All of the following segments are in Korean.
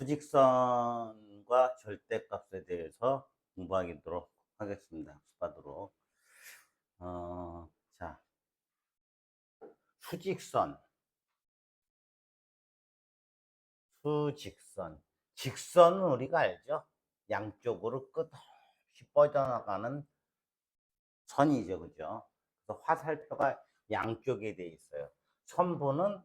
수직선과 절대값에 대해서 공부하도록 하겠습니다. 학습하도록. 자, 수직선, 수직선. 직선은 우리가 알죠? 양쪽으로 끝없이 뻗어나가는 선이죠. 그죠? 그래서 화살표가 양쪽에 돼 있어요. 선분은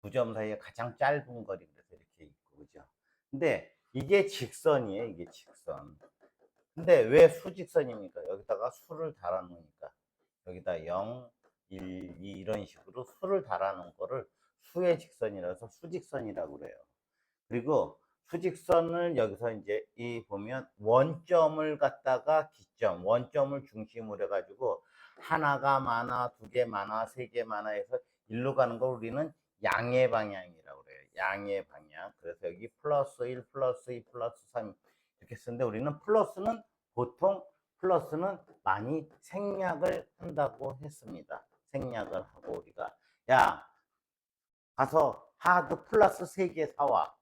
두 점 사이에 가장 짧은 거리, 그래서 이렇게 있고, 그죠? 근데 이게 직선이에요. 이게 직선. 근데 왜 수직선입니까? 여기다가 수를 달아놓으니까. 여기다 0, 1, 2 이런 식으로 수를 달아놓은 거를 수의 직선이라서 수직선이라고 그래요. 그리고 수직선을 여기서 이제 이 보면 원점을 갖다가 기점, 원점을 중심으로 해가지고 하나가 많아, 두 개 많아, 세 개 많아 해서 일로 가는 걸 우리는 양의 방향이라고 그래요. 양의 방향. 그래서 여기 플러스 1, 플러스 2, 플러스 3 이렇게 쓰는데 우리는 보통 플러스는 많이 생략을 한다고 했습니다. 생략을 하고 우리가 야 가서 하드 플러스 3개 사와,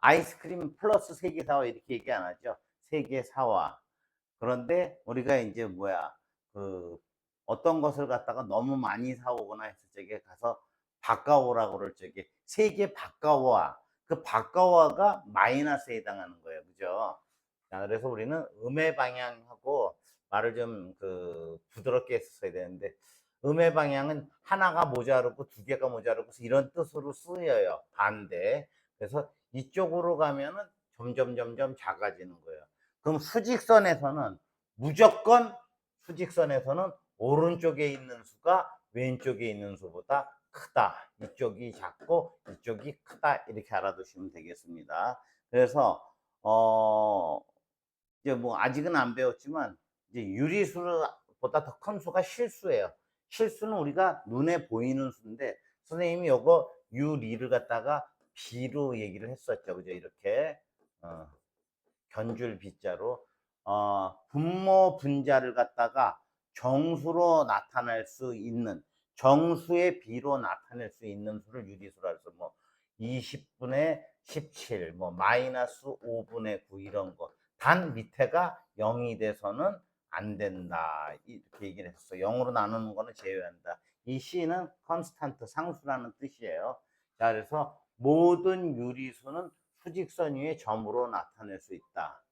아이스크림 플러스 3개 사와 이렇게 얘기 안 하죠. 3개 사와. 그런데 우리가 이제 어떤 것을 갖다가 너무 많이 사오거나 했을 적에 가서 바꿔오라고 그럴 적에 3개 바꿔와. 그 바꿔와가 마이너스에 해당하는 거예요. 그죠? 자, 그래서 우리는 음의 방향하고 말을 좀 부드럽게 했어야 되는데, 음의 방향은 하나가 모자르고 두 개가 모자르고 이런 뜻으로 쓰여요. 반대. 그래서 이쪽으로 가면은 점점 작아지는 거예요. 그럼 무조건 수직선에서는 오른쪽에 있는 수가 왼쪽에 있는 수보다 크다. 이쪽이 작고 이쪽이 크다. 이렇게 알아두시면 되겠습니다. 그래서 이제 뭐 아직은 안 배웠지만 이제 유리수보다 더 큰 수가 실수예요. 실수는 우리가 눈에 보이는 수인데 선생님이 요거 유리를 갖다가 B로 얘기를 했었죠. 그죠? 이렇게 견줄 B자로 분모 분자를 갖다가 정수로 나타낼 수 있는, 정수의 B로 나타낼 수 있는 수를 유리수라 해서 뭐 20분의 17, 뭐 마이너스 5분의 9 이런 거. 단 밑에가 0이 돼서는 안 된다. 이렇게 얘기를 했어. 0으로 나누는 거는 제외한다. 이 C는 컨스탄트, 상수라는 뜻이에요. 자, 그래서 모든 유리수는 수직선 위에 점으로 나타낼 수 있다.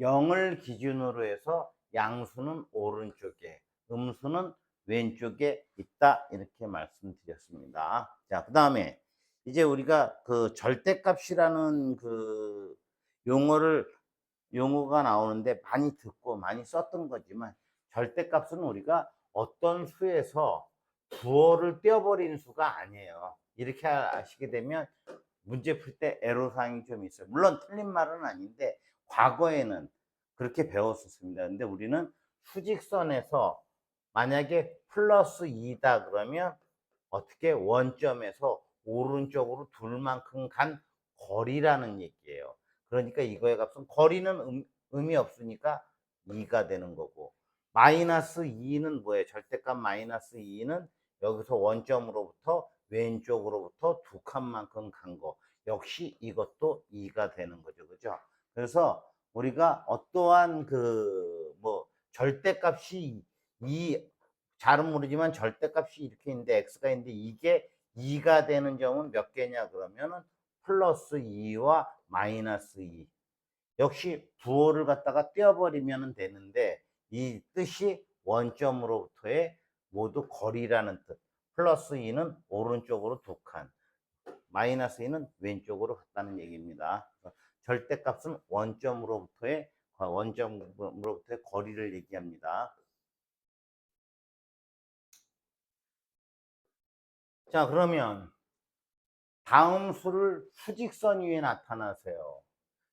0을 기준으로 해서 양수는 오른쪽에, 음수는 왼쪽에 있다. 이렇게 말씀드렸습니다. 자, 그 다음에 이제 우리가 절대값이라는 용어가 나오는데 많이 듣고 많이 썼던 거지만, 절대값은 우리가 어떤 수에서 부호를 떼어버리는 수가 아니에요. 이렇게 아시게 되면 문제 풀 때 애로사항이 좀 있어요. 물론 틀린 말은 아닌데 과거에는 그렇게 배웠었습니다. 근데 우리는 수직선에서 만약에 플러스 2다 그러면 어떻게 원점에서 오른쪽으로 둘만큼 간 거리라는 얘기예요. 그러니까 이거의 값은 거리는 의미 없으니까 2가 되는 거고, 마이너스 2는 뭐예요? 절대값 마이너스 2는 여기서 원점으로부터 왼쪽으로부터 두 칸만큼 간 거. 역시 이것도 2가 되는 거죠. 그죠? 그래서 우리가 어떠한 절대값이 잘은 모르지만 절대값이 이렇게 있는데 x가 있는데 이게 2가 되는 점은 몇 개냐 그러면은 플러스 2와 마이너스 2. 역시 부호를 갖다가 떼어버리면 되는데 이 뜻이 원점으로부터의 모두 거리라는 뜻. 플러스 2는 오른쪽으로 두 칸, 마이너스 2는 왼쪽으로 갔다는 얘기입니다. 절대값은 원점으로부터의 거리를 얘기합니다. 자, 그러면 다음 수를 수직선 위에 나타나세요.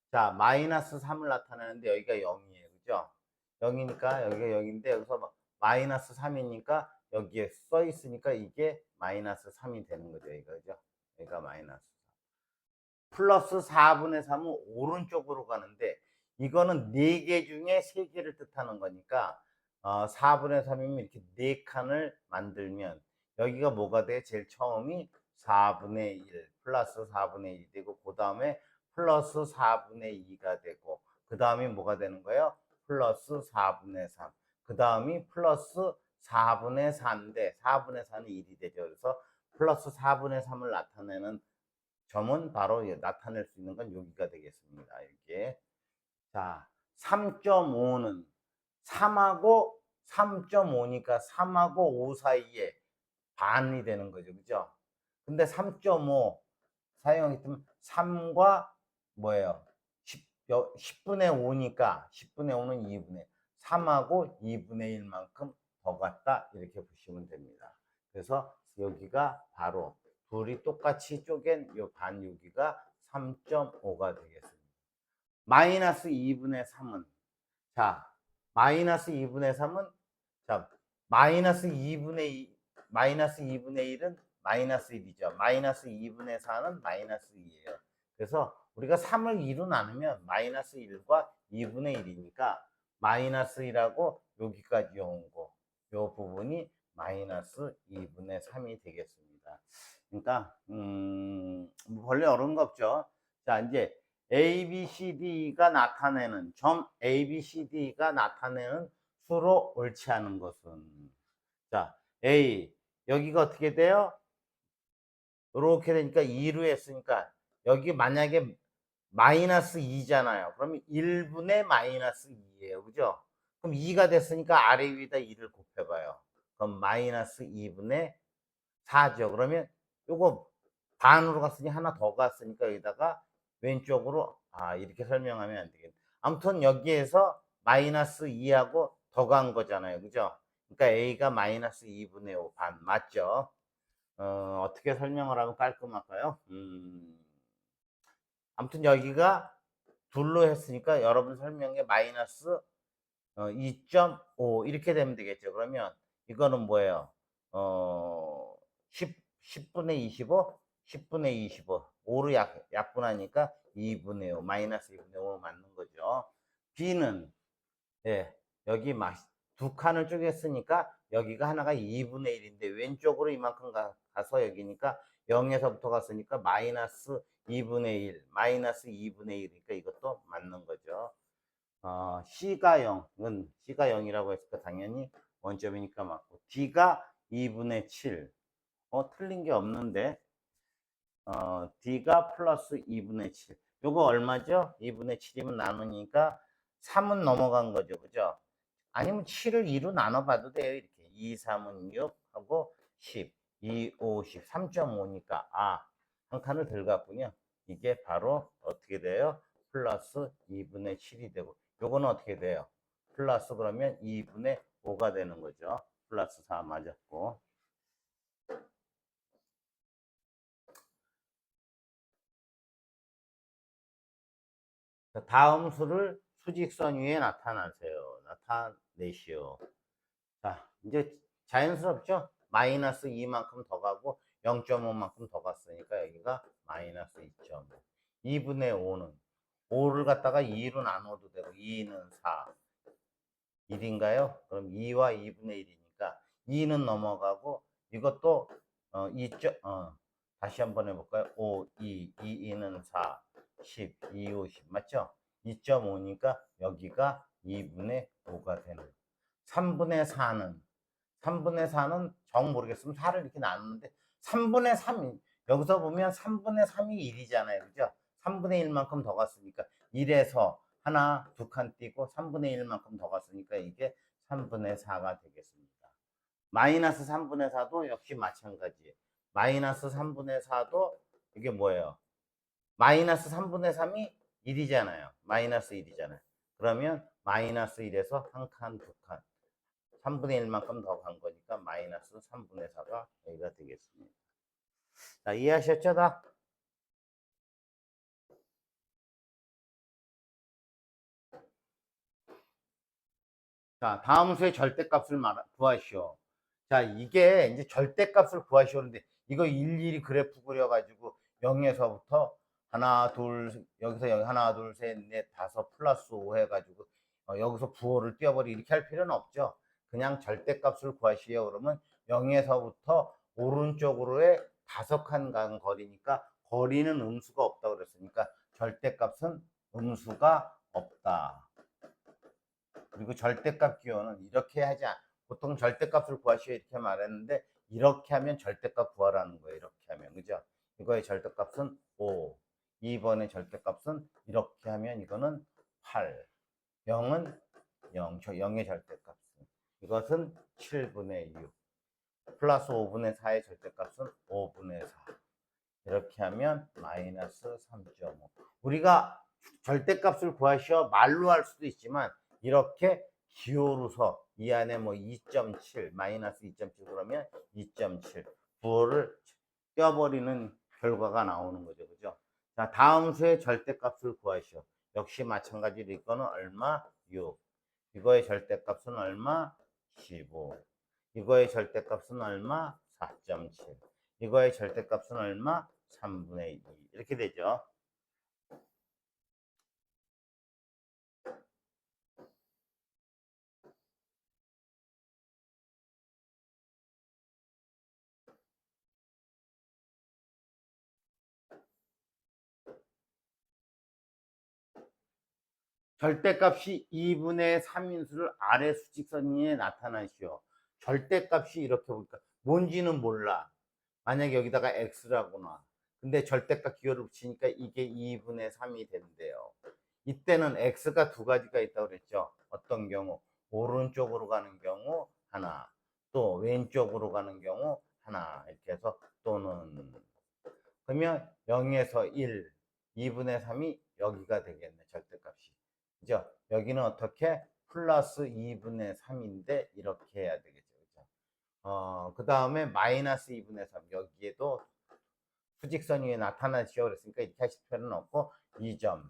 자, 마이너스 3을 나타내는데 여기가 0이에요. 그죠? 0이니까 여기가 0인데 여기서 마이너스 3이니까 여기에 써 있으니까 이게 마이너스 3이 되는 거죠. 여기가, 그죠? 여기가 마이너스 3. 플러스 4분의 3은 오른쪽으로 가는데 이거는 4개 중에 3개를 뜻하는 거니까 4분의 3이면 이렇게 4칸을 만들면 여기가 뭐가 돼? 제일 처음이 4분의 1 플러스 4분의 1이 되고 그 다음에 플러스 4분의 2가 되고 그 다음이 뭐가 되는 거예요? 플러스 4분의 3. 그 다음이 플러스 4분의 4인데 4분의 4는 1이 되죠. 그래서 플러스 4분의 3을 나타내는 점은 바로 나타낼 수 있는 건 여기가 되겠습니다. 이렇게. 자, 3.5는 3하고 3.5니까 3하고 5 사이에 반이 되는 거죠. 그죠? 근데 3.5 사용했으면 3과 뭐예요? 10분의 5니까 10분의 5는 2분의 3하고 2분의 1만큼 더 같다. 이렇게 보시면 됩니다. 그래서 여기가 바로 둘이 똑같이 쪼갠 요 반 여기가 3.5가 되겠습니다. 마이너스 2분의 3은 자, 마이너스 2분의 3은 자, 마이너스 2분의 2, 마이너스 2분의 1은 마이너스 1이죠. 마이너스 2분의 4는 마이너스 2예요. 그래서 우리가 3을 2로 나누면 마이너스 1과 2분의 1이니까 마이너스 1하고 여기까지 온 거, 요 부분이 마이너스 2분의 3이 되겠습니다. 그러니까 원래 어려운 거 없죠. 자, 이제 A, B, C, D가 나타내는 점 A, B, C, D가 나타내는 수로 옳지 않은 것은 자 A 여기가 어떻게 돼요? 이렇게 되니까 2로 했으니까 여기 만약에 마이너스 2잖아요. 그러면 1분의 마이너스 2예요. 그죠? 그럼 2가 됐으니까 아래 위에다 2를 곱해봐요. 그럼 마이너스 2분의 4죠. 그러면 요거 반으로 갔으니 하나 더 갔으니까 여기다가 왼쪽으로 이렇게 설명하면 안 되겠네. 아무튼 여기에서 마이너스 2하고 더 간 거잖아요. 그죠? 그러니까 A가 마이너스 2분의 5 반 맞죠? 어떻게 설명을 하면 깔끔할까요? 아무튼 여기가 둘로 했으니까 여러분 설명에 마이너스 2.5 이렇게 되면 되겠죠. 그러면 이거는 뭐예요? 10분의 25? 10분의 25. 5로 약분하니까 2분의 5, 마이너스 2분의 5 맞는 거죠. B는, 예, 여기 두 칸을 쪼갰으니까 여기가 하나가 2분의 1인데 왼쪽으로 이만큼 가서 여기니까 0에서부터 갔으니까 마이너스 2분의 1, 마이너스 2분의 1이니까 이것도 맞는 거죠. C가 0은 C가 0이라고 했으니까 당연히 원점이니까 맞고 D가 2분의 7 틀린 게 없는데 D가 플러스 2분의 7 요거 얼마죠? 2분의 7이면 나누니까 3은 넘어간 거죠. 그죠? 아니면 7을 2로 나눠봐도 돼요. 이렇게 2, 3은 6 하고 10, 2, 5, 10, 3.5니까 한 칸을 덜 갔군요. 이게 바로 어떻게 돼요? 플러스 2분의 7이 되고 요거는 어떻게 돼요? 플러스 그러면 2분의 5가 되는 거죠. 플러스 4 맞았고. 다음 수를 수직선 위에 나타내시오. 자, 이제 자연스럽죠? 마이너스 2만큼 더 가고 0.5만큼 더 갔으니까 여기가 마이너스 2.5. 2분의 5는 5를 갖다가 2로 나눠도 되고 2는 4. 1인가요? 그럼 2와 2분의 1이니까 2는 넘어가고 이것도 2. 다시 한번 해볼까요? 5, 2, 2는 4, 10, 2, 5, 10 맞죠? 2.5니까 여기가 2분의 5가 되는 3분의 4는 정 모르겠으면 4를 이렇게 나누는데 3분의 3 여기서 보면 3분의 3이 1이잖아요. 그죠? 3분의 1만큼 더 갔으니까 1에서 하나, 두 칸 띄고 3분의 1만큼 더 갔으니까 이게 3분의 4가 되겠습니다. 마이너스 3분의 4도 역시 마찬가지예요. 마이너스 3분의 4도 이게 뭐예요? 마이너스 3분의 3이 1이잖아요. 마이너스 1이잖아요. 그러면 마이너스 1에서 한 칸, 두 칸. 3분의 1만큼 더 간 거니까 마이너스 3분의 4가 여기가 되겠습니다. 자, 이해하셨죠? 다? 자, 다음 수의 절대값을 구하시오. 자, 이게 이제 절대값을 구하시오는데 이거 일일이 그래프 그려가지고 0에서부터 하나, 둘, 여기서 여기 하나, 둘, 셋, 넷, 다섯 플러스 5 해가지고 여기서 부호를 띄워버리 이렇게 할 필요는 없죠. 그냥 절대값을 구하시오. 그러면 0에서부터 오른쪽으로의 5칸 간 거리니까 거리는 음수가 없다고 그랬으니까 절대값은 음수가 없다. 그리고 절대값 기호는 이렇게 하지 보통 절대값을 구하시오 이렇게 말했는데 이렇게 하면 절대값 구하라는 거예요. 이렇게 하면 그죠? 이거의 절대값은 5. 2번의 절대값은 이렇게 하면 이거는 8. 0은 0. 0의 절대값은 이것은 7분의 6. 플러스 5분의 4의 절대값은 5분의 4. 이렇게 하면 마이너스 3.5. 우리가 절대값을 구하시어 말로 할 수도 있지만 이렇게 기호로서 이 안에 뭐 2.7 마이너스 2.7 그러면 2.7 부호를 떼어버리는 결과가 나오는 거죠. 그죠? 자, 다음 수의 절대값을 구하시오. 역시 마찬가지로 이거는 얼마? 6. 이거의 절대값은 얼마? 15. 이거의 절대값은 얼마? 4.7. 이거의 절대값은 얼마? 3분의 2. 이렇게 되죠. 절대값이 2분의 3인수를 아래 수직선 위에 나타나시오. 절대값이 이렇게 보니까 뭔지는 몰라. 만약에 여기다가 x라고 놔. 근데 절대값 기호를 붙이니까 이게 2분의 3이 된대요. 이때는 x가 두 가지가 있다고 그랬죠. 어떤 경우? 오른쪽으로 가는 경우 하나, 또 왼쪽으로 가는 경우 하나. 이렇게 해서 또는 그러면 0에서 1, 2분의 3이 여기가 되겠네. 절대값이. 그죠? 여기는 어떻게? 플러스 2분의 3인데 이렇게 해야 되겠죠. 그죠? 그 다음에 마이너스 2분의 3. 여기에도 수직선 위에 나타나시오 그랬으니까 이렇게 하실 필요는 없고 2점,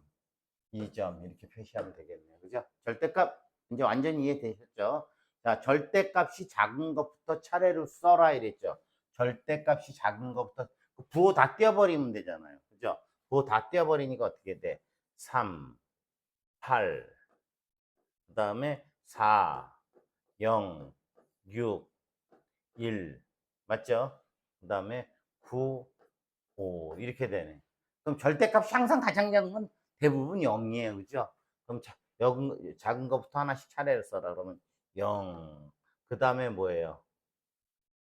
2점 이렇게 표시하면 되겠네요. 그죠? 절대값 이제 완전히 이해되셨죠? 자, 절대값이 작은 것부터 차례로 써라 이랬죠. 절대값이 작은 것부터 부호 다 떼어버리면 되잖아요. 그죠? 부호 다 떼어버리니까 어떻게 돼? 3, 8, 그 다음에 4, 0, 6, 1 맞죠? 그 다음에 9, 5 이렇게 되네. 그럼 절대값이 항상 가장 작은 건 대부분 0이에요. 그죠? 그럼 작은 것부터 하나씩 차례를 써라. 그러면 0. 그 다음에 뭐예요?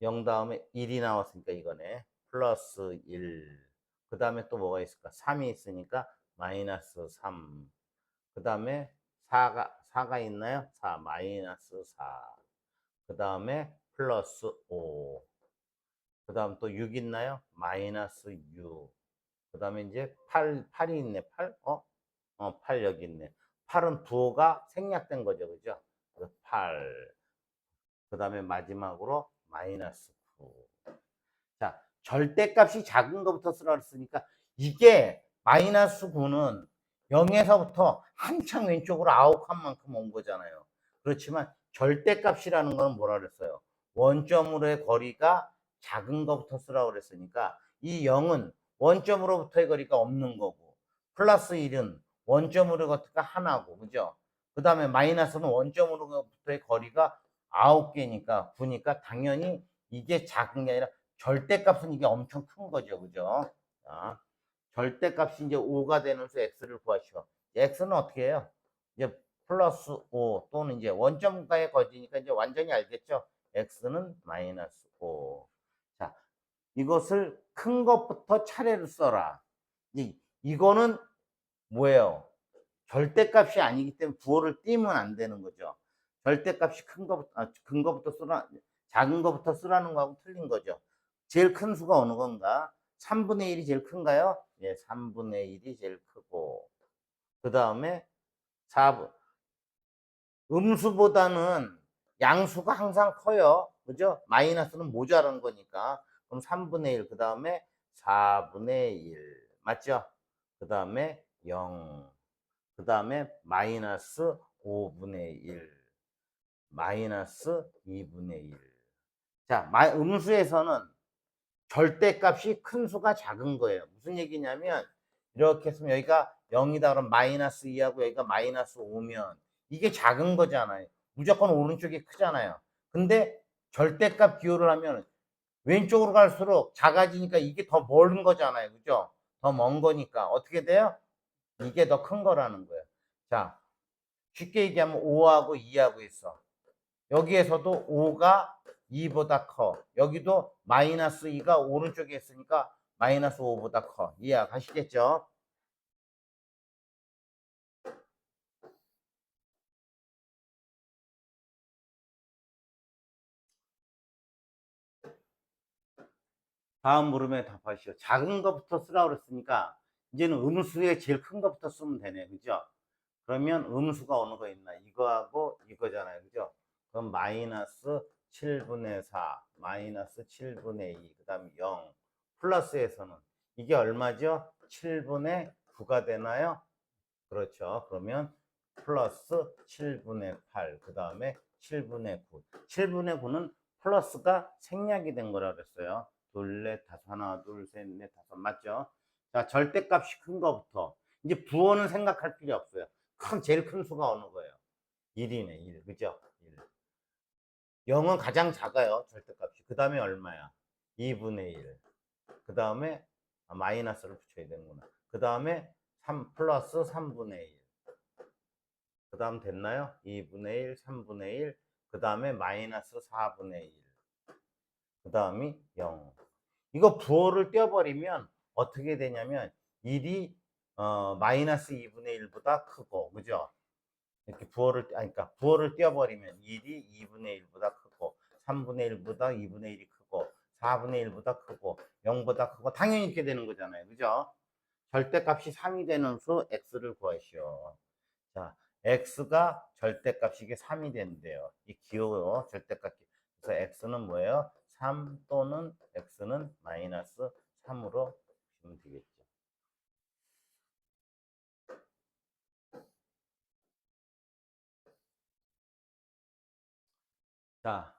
0 다음에 1이 나왔으니까 이거네. 플러스 1. 그 다음에 또 뭐가 있을까? 3이 있으니까 마이너스 3. 그 다음에 4가 있나요? 4, 마이너스 4. 그 다음에 플러스 5. 그 다음 또 6 있나요? 마이너스 6. 그 다음에 이제 8이 있네. 8? 8 여기 있네. 8은 부호가 생략된 거죠. 그죠? 8. 그 다음에 마지막으로 마이너스 9. 자, 절대값이 작은 것부터 쓰라 그랬으니까 이게 마이너스 9는 0에서부터 한창 왼쪽으로 아웃한 만큼 온 거잖아요. 그렇지만 절대값이라는 건 뭐라 그랬어요? 원점으로의 거리가 작은 것부터 쓰라고 그랬으니까 이 0은 원점으로부터의 거리가 없는 거고 플러스 1은 원점으로부터가 하나고 그죠? 그 다음에 마이너스는 원점으로부터의 거리가 9개니까 9니까 당연히 이게 작은 게 아니라 절대값은 이게 엄청 큰 거죠. 그죠? 자, 절대값이 이제 5가 되는 수 x를 구하시오. x는 어떻게 해요? 이제 플러스 5 또는 이제 원점가의 거지니까 이제 완전히 알겠죠? x는 마이너스 5. 자, 이것을 큰 것부터 차례로 써라. 이거는 뭐예요? 절대값이 아니기 때문에 부호를 띄면 안 되는 거죠. 절대값이 큰 거부터 쓰라, 작은 거부터 쓰라는 거하고 틀린 거죠. 제일 큰 수가 어느 건가? 3분의 1이 제일 큰가요? 예, 3분의 1이 제일 크고. 그 다음에 4분. 음수보다는 양수가 항상 커요. 그죠? 마이너스는 모자란 거니까. 그럼 3분의 1, 그 다음에 4분의 1. 맞죠? 그 다음에 0. 그 다음에 마이너스 5분의 1. 마이너스 2분의 1. 자, 음수에서는 절대값이 큰 수가 작은 거예요. 무슨 얘기냐면 이렇게 했으면 여기가 0이다 그러면 마이너스 2하고 여기가 마이너스 5면 이게 작은 거잖아요. 무조건 오른쪽이 크잖아요. 근데 절대값 기호를 하면 왼쪽으로 갈수록 작아지니까 이게 더 먼 거잖아요. 그죠? 더 먼 거니까 어떻게 돼요? 이게 더 큰 거라는 거예요. 자, 쉽게 얘기하면 5하고 2하고 있어. 여기에서도 5가 2보다 커. 여기도 마이너스 2가 오른쪽에 있으니까 마이너스 5보다 커. 이해가시겠죠? 다음 물음에 답하시오. 작은 거부터 쓰라고 그랬으니까 이제는 음수에 제일 큰 거부터 쓰면 되네. 그죠? 그러면 음수가 어느 거 있나? 이거하고 이거잖아요. 그죠? 그럼 마이너스 7분의 4, 마이너스 7분의 2, 그 다음에 0. 플러스에서는 이게 얼마죠? 7분의 9가 되나요? 그렇죠. 그러면 플러스 7분의 8, 그 다음에 7분의 9. 7분의 9는 플러스가 생략이 된 거라 그랬어요. 둘, 넷, 다섯, 하나, 둘, 셋, 넷, 다섯. 맞죠? 자, 절대값이 큰 거부터. 이제 부호는 생각할 필요 없어요. 제일 큰 수가 어느 거예요? 1이네, 1. 그죠? 1. 0은 가장 작아요. 절대값이. 그 다음에 얼마야? 2분의 1. 그 다음에 마이너스를 붙여야 되는구나. 그 다음에 3 플러스 3분의 1. 그 다음 됐나요? 2분의 1, 3분의 1. 그 다음에 마이너스 4분의 1. 그 다음이 0. 이거 부호를 떼어버리면 어떻게 되냐면 1이 마이너스 2분의 1보다 크고, 그죠? 이렇게 그러니까 부호를 떼어버리면 1이 2분의 1보다 크고, 3분의 1보다 2분의 1이 크고, 4분의 1보다 크고, 0보다 크고, 당연히 이렇게 되는 거잖아요. 그죠? 절대값이 3이 되는 수 x를 구하시오. 자, x가 절대값이 이게 3이 된대요. 이 기호 절대값이. 그래서 x는 뭐예요? 3 또는 x는 마이너스 3으로 보시면 되겠죠. 자,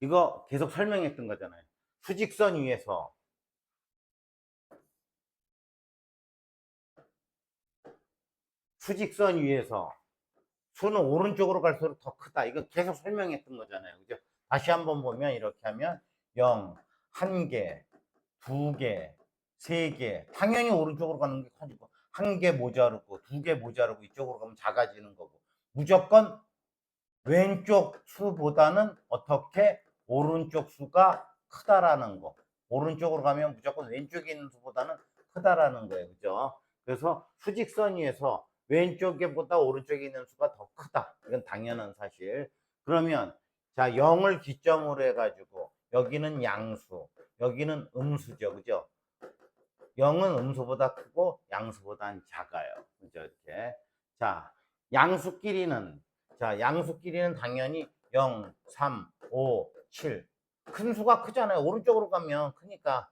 이거 계속 설명했던 거잖아요. 수직선 위에서 수는 오른쪽으로 갈수록 더 크다. 이거 계속 설명했던 거잖아요. 그죠? 다시 한번 보면 이렇게 하면 0, 1개, 2개, 3개. 당연히 오른쪽으로 가는 게 커지고 1개 모자르고 2개 모자르고 이쪽으로 가면 작아지는 거고. 무조건 왼쪽 수보다는 어떻게 오른쪽 수가 크다라는 거. 오른쪽으로 가면 무조건 왼쪽에 있는 수보다는 크다라는 거예요. 그죠? 그래서 수직선 위에서 왼쪽에 보다 오른쪽에 있는 수가 더 크다. 이건 당연한 사실. 그러면 자, 0을 기점으로 해가지고 여기는 양수, 여기는 음수죠. 그죠? 0은 음수보다 크고 양수보다는 작아요. 그죠? 이렇게. 자, 양수끼리는 양수끼리는 당연히 0, 3, 5, 7. 큰 수가 크잖아요. 오른쪽으로 가면 크니까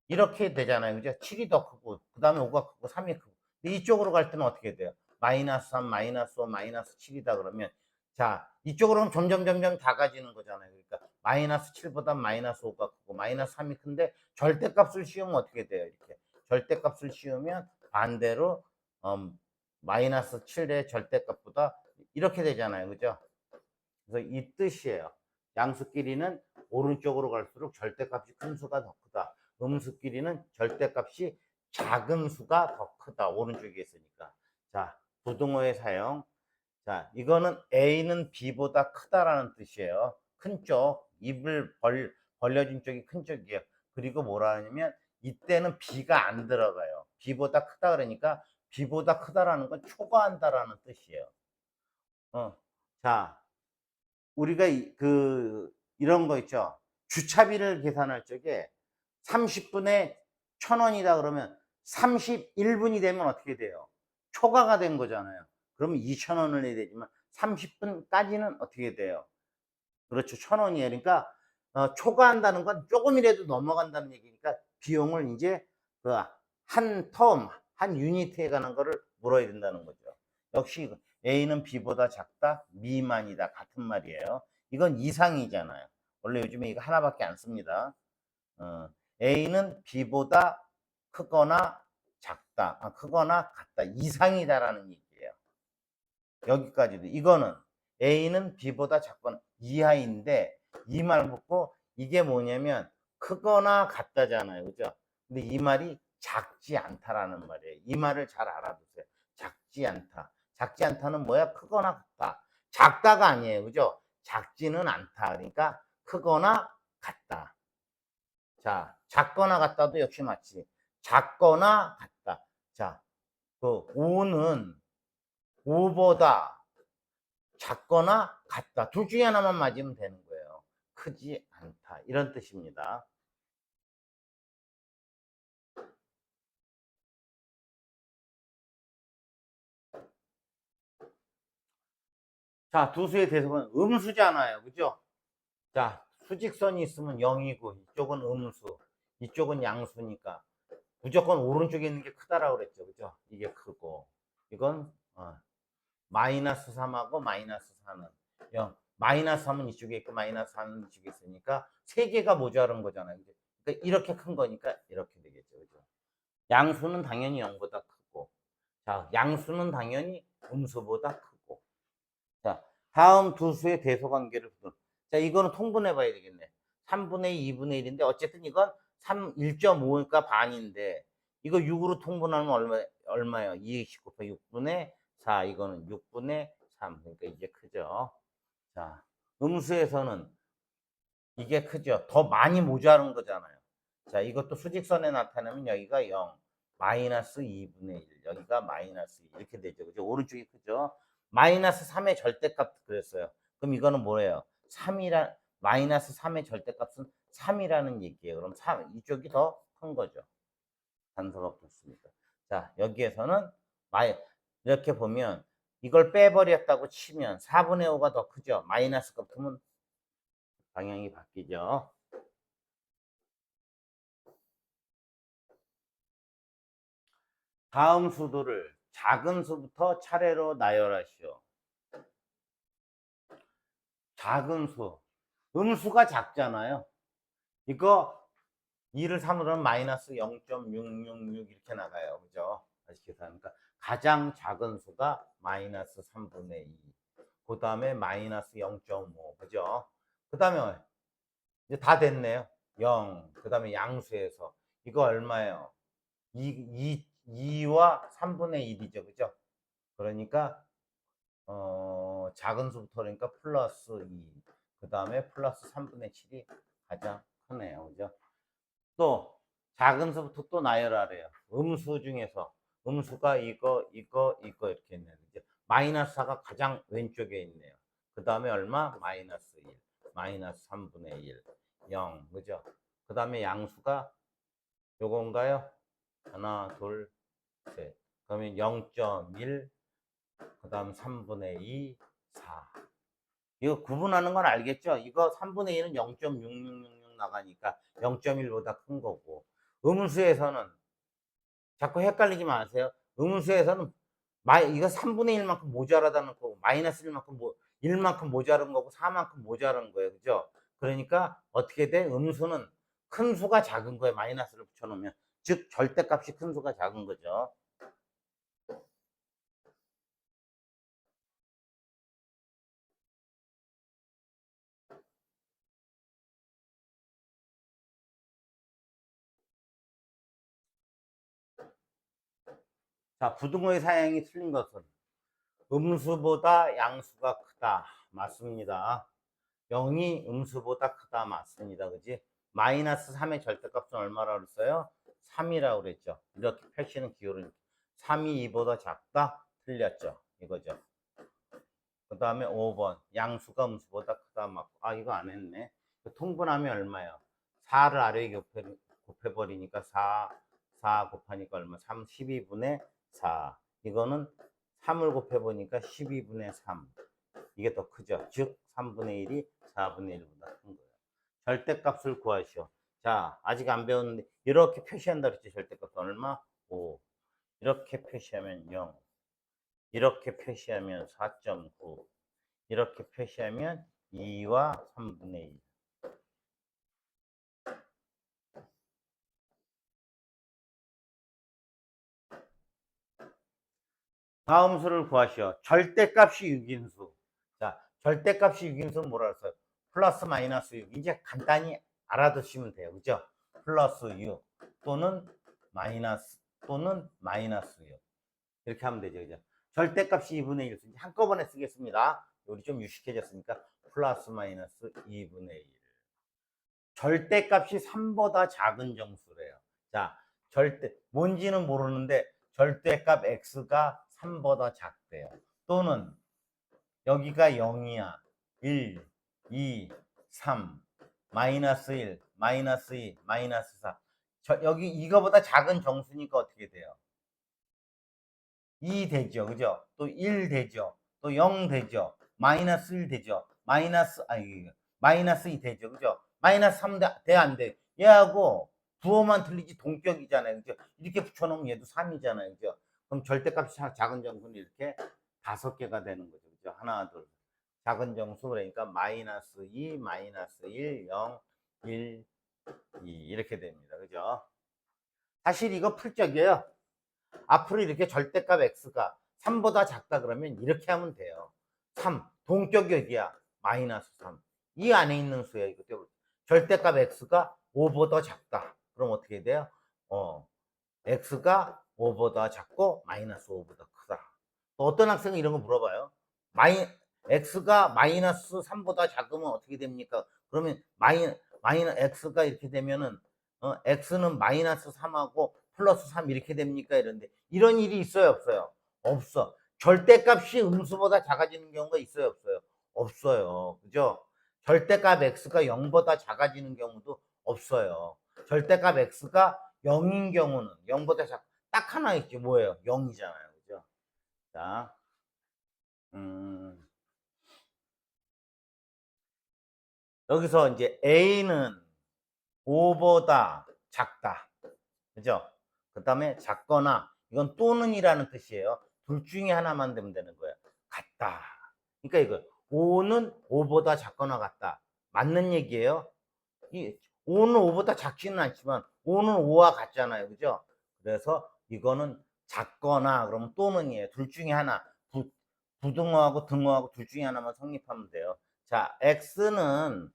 이렇게 되잖아요. 그죠? 7이 더 크고, 그 다음에 5가 크고, 3이 크고. 근데 이쪽으로 갈 때는 어떻게 돼요? 마이너스 3, 마이너스 5, 마이너스 7이다 그러면, 자, 이쪽으로는 점점 작아지는 거잖아요. 그러니까, 마이너스 7보다 마이너스 5가 크고, 마이너스 3이 큰데, 절대값을 씌우면 어떻게 돼요? 이렇게. 절대값을 씌우면, 반대로, 마이너스 7의 절대값보다 이렇게 되잖아요. 그죠? 그래서 이 뜻이에요. 양수끼리는 오른쪽으로 갈수록 절대값이 큰 수가 더 크다. 음수끼리는 절대값이 작은 수가 더 크다. 오른쪽에 있으니까. 자, 부등호의 사용. 자, 이거는 A는 B보다 크다라는 뜻이에요. 큰 쪽, 입을 벌려진 쪽이 큰 쪽이에요. 그리고 뭐라 하냐면 이때는 B가 안 들어가요. B보다 크다 그러니까 B보다 크다라는 건 초과한다라는 뜻이에요. 자, 우리가 이런 거 있죠. 주차비를 계산할 적에 30분에 1,000원이다 그러면 31분이 되면 어떻게 돼요? 초과가 된 거잖아요. 그러면 2,000원을 내야 되지만 30분까지는 어떻게 돼요? 그렇죠. 1,000원이에요. 그러니까 초과한다는 건 조금이라도 넘어간다는 얘기니까 비용을 이제 한 텀, 한 유니트에 관한 거를 물어야 된다는 거죠. 역시 A는 B보다 작다, 미만이다 같은 말이에요. 이건 이상이잖아요. 원래 요즘에 이거 하나밖에 안 씁니다. 어, A는 B보다 크거나 작다, 크거나 같다, 이상이다라는 얘기예요. 여기까지도. 이거는 A는 B보다 작거나 이하인데 이 말 붙고 이게 뭐냐면 크거나 같다잖아요. 그죠? 근데 이 말이 작지 않다라는 말이에요. 이 말을 잘 알아두세요. 작지 않다. 작지 않다는 뭐야? 크거나 같다. 작다가 아니에요. 그죠? 작지는 않다. 그러니까 크거나 같다. 자, 작거나 같다도 역시 맞지. 작거나 같다. 자, 그 5는 5보다 작거나 같다. 둘 중에 하나만 맞으면 되는 거예요. 크지 않다. 이런 뜻입니다. 자, 두 수의 대속은 음수잖아요. 그죠? 자, 수직선이 있으면 0이고 이쪽은 음수, 이쪽은 양수니까 무조건 오른쪽에 있는 게 크다라고 그랬죠. 그죠? 이게 크고 이건 마이너스 3하고 마이너스 4는 0. 마이너스 3은 이쪽에 있고 마이너스 4는 이쪽에 있으니까 세 개가 모자란 거잖아요. 그러니까 이렇게 큰 거니까 이렇게 되겠죠. 그죠? 양수는 당연히 0보다 크고 자, 양수는 당연히 음수보다 크고 자, 다음 두 수의 대소 관계를 보도록. 자, 이거는 통분해 봐야 되겠네. 3분의 2, 2분의 1인데 어쨌든 이건 1.5니까 반인데 이거 6으로 통분하면 얼마예요? 2씩 곱하기 6분의 4 이거는 6분의 3 그러니까 이게 크죠. 자, 음수에서는 이게 크죠. 더 많이 모자란 거잖아요. 자, 이것도 수직선에 나타내면 여기가 0, 마이너스 2분의 1, 여기가 마이너스 2 이렇게 되죠. 그죠? 오른쪽이 크죠. 마이너스 3의 절대값 그랬어요. 그럼 이거는 뭐예요? 3이라 마이너스 3의 절대값은 3이라는 얘기예요. 그럼 3 이쪽이 더 큰 거죠. 단서가 붙습니다. 자, 여기에서는 이렇게 보면 이걸 빼버렸다고 치면 4분의 5가 더 크죠. 마이너스 값 두면 방향이 바뀌죠. 다음 수도를 작은 수부터 차례로 나열하시오. 작은 수. 음수가 작잖아요. 이거 2를 3으로 하면 마이너스 0.666 이렇게 나가요. 그죠? 다시 계산하니까 가장 작은 수가 마이너스 3분의 2. 그 다음에 마이너스 0.5. 그죠? 그 다음에 이제 다 됐네요. 0. 그 다음에 양수에서. 이거 얼마예요? 2와 3분의 1이죠. 그죠? 그러니까 작은 수부터 그러니까 플러스 2. 그 다음에 플러스 3분의 7이 가장 크네요. 그죠? 또, 작은 수부터 또 나열하래요. 음수 중에서. 음수가 이거 이렇게 있네요. 그죠? 마이너스 4가 가장 왼쪽에 있네요. 그 다음에 얼마? 마이너스 1. 마이너스 3분의 1. 0. 그죠? 그 다음에 양수가 요건가요? 하나, 둘, 셋. 그러면 0.1, 그 다음 3분의 2, 4. 이거 구분하는 건 알겠죠? 이거 3분의 1은 0.6666 나가니까 0.1보다 큰 거고. 음수에서는 자꾸 헷갈리지 마세요. 음수에서는 이거 3분의 1만큼 모자라다는 거고 마이너스 1만큼 모자란 거고 4만큼 모자란 거예요. 그죠? 그러니까 어떻게 돼? 음수는 큰 수가 작은 거예요. 마이너스를 붙여놓으면. 즉 절대값이 큰 수가 작은 거죠. 자, 부등호의 사양이 틀린 것은 음수보다 양수가 크다. 맞습니다. 0이 음수보다 크다. 맞습니다. 그지? 마이너스 3의 절대값은 얼마라고 그랬어요? 3이라고 그랬죠. 이렇게 표시는 기울으니까. 3이 2보다 작다? 틀렸죠. 이거죠. 그 다음에 5번. 양수가 음수보다 크다. 맞고. 아, 이거 안 했네. 통분하면 얼마예요? 4를 아래에 곱해버리니까 4 곱하니까 얼마? 3, 12분의 4. 이거는 3을 곱해보니까 12분의 3. 이게 더 크죠. 즉 3분의 1이 4분의 1보다 큰 거예요. 절대값을 구하시오. 자, 아직 안 배웠는데 이렇게 표시한다 그랬죠. 절대값 얼마? 5. 이렇게 표시하면 0. 이렇게 표시하면 4.9. 이렇게 표시하면 2와 3분의 1. 다음 수를 구하시오. 절대값이 6인수. 자, 절대값이 6인수는 뭐라 그랬어요? 플러스 마이너스 6. 이제 간단히 알아두시면 돼요. 그죠? 플러스 6 또는 마이너스 6 이렇게 하면 되죠. 그죠? 절대값이 2분의 1. 한꺼번에 쓰겠습니다. 우리 좀 유식해졌으니까 플러스 마이너스 2분의 1. 절대값이 3보다 작은 정수래요. 자, 뭔지는 모르는데 절대값 x가 3보다 작대요. 또는 여기가 0이야. 1, 2, 3, 마이너스 1, 마이너스 2, 마이너스 4. 여기 이거보다 작은 정수니까 어떻게 돼요? 2 되죠. 그죠? 또 1 되죠. 또 0 되죠. 마이너스 1 되죠. 마이너스 2 되죠. 그죠? 마이너스 3 돼, 안 돼? 얘하고 부호만 틀리지 동격이잖아요. 그죠? 이렇게 붙여놓으면 얘도 3이잖아요. 그죠? 그럼 절대값이 작은 정수는 이렇게 5개가 되는 거죠. 그죠? 하나, 둘. 작은 정수 그러니까 마이너스 2, 마이너스 1, 0, 1, 2 이렇게 됩니다. 그죠? 사실 이거 풀적이에요. 앞으로 이렇게 절대값 x가 3보다 작다 그러면 이렇게 하면 돼요. 3 동격이 어디야? 마이너스 3. 이 안에 있는 수예요. 이거 절대값 x가 5보다 작다. 그럼 어떻게 돼요? x가 5보다 작고 마이너스 5보다 크다. 또 어떤 학생은 이런 거 물어봐요. x가 마이너스 3보다 작으면 어떻게 됩니까? 그러면 x가 이렇게 되면은 x는 마이너스 3하고 플러스 3 이렇게 됩니까? 이런데 이런 일이 있어요, 없어요? 없어. 절대값이 음수보다 작아지는 경우가 있어요, 없어요? 없어요. 그죠? 절대값 x가 0보다 작아지는 경우도 없어요. 절대값 x가 0인 경우는 0보다 딱 하나 있지. 뭐예요? 0이잖아요. 그죠? 자, 여기서 이제 a는 5보다 작다. 그죠? 그 다음에 작거나, 이건 또는이라는 뜻이에요. 둘 중에 하나만 되면 되는 거예요. 같다. 그러니까 이거 5는 5보다 작거나 같다. 맞는 얘기예요. 5는 5보다 작지는 않지만 5는 5와 같잖아요. 그죠? 그래서 이거는 작거나 그러면 또는이에요. 둘 중에 하나. 부등호하고 등호하고 둘 중에 하나만 성립하면 돼요. 자, x는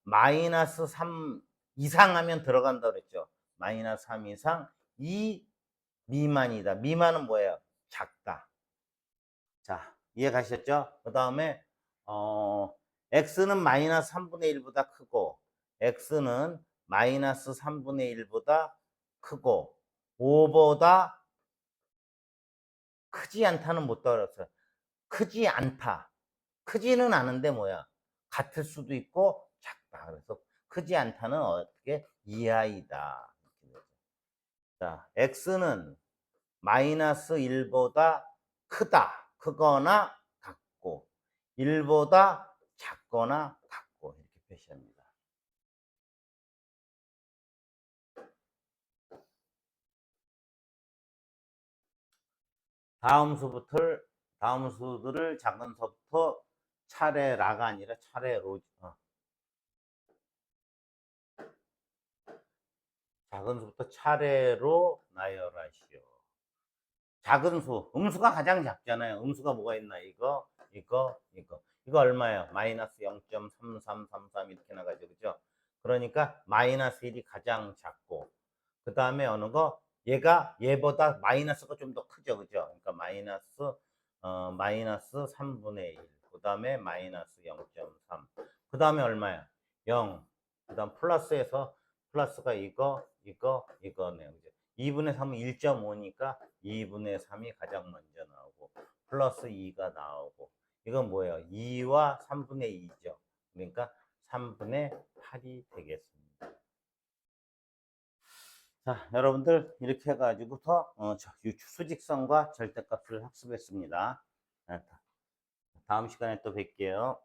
마이너스 3 이상 하면 들어간다 그랬죠. 마이너스 3 이상 2 미만이다. 미만은 뭐예요? 작다. 자, 이해 가셨죠? 그 다음에 x는 마이너스 3분의 1보다 크고 x는 마이너스 3분의 1보다 크고 5보다 크지 않다는 못 따라했어요. 크지 않다. 크지는 않은데 뭐야? 같을 수도 있고 작다. 그래서 크지 않다는 어떻게 이하이다. 자, x는 마이너스 1보다 크다. 크거나 같고 1보다 작거나 같고 이렇게 표시합니다. 다음 수들을 작은 서부터 차례라가 아니라 차례로 작은 수부터 차례로 나열하시오. 작은 수, 음수가 가장 작잖아요. 음수가 뭐가 있나? 이거. 이거 얼마예요? 마이너스 0.3333 이렇게 나가죠. 그죠? 그러니까 마이너스 1이 가장 작고, 그 다음에 어느 거? 얘보다 마이너스가 좀 더 크죠. 그죠? 그러니까 마이너스 3분의 1. 그 다음에 마이너스 0.3. 그 다음에 얼마야? 0. 그 다음 플러스가 이거네요. 그죠? 2분의 3은 1.5니까 2분의 3이 가장 먼저 나오고 플러스 2가 나오고 이건 뭐예요? 2와 3분의 2죠. 그러니까 3분의 8이 되겠습니다. 자, 여러분들 이렇게 해가지고서 수직선과 절대값을 학습했습니다. 다음 시간에 또 뵐게요.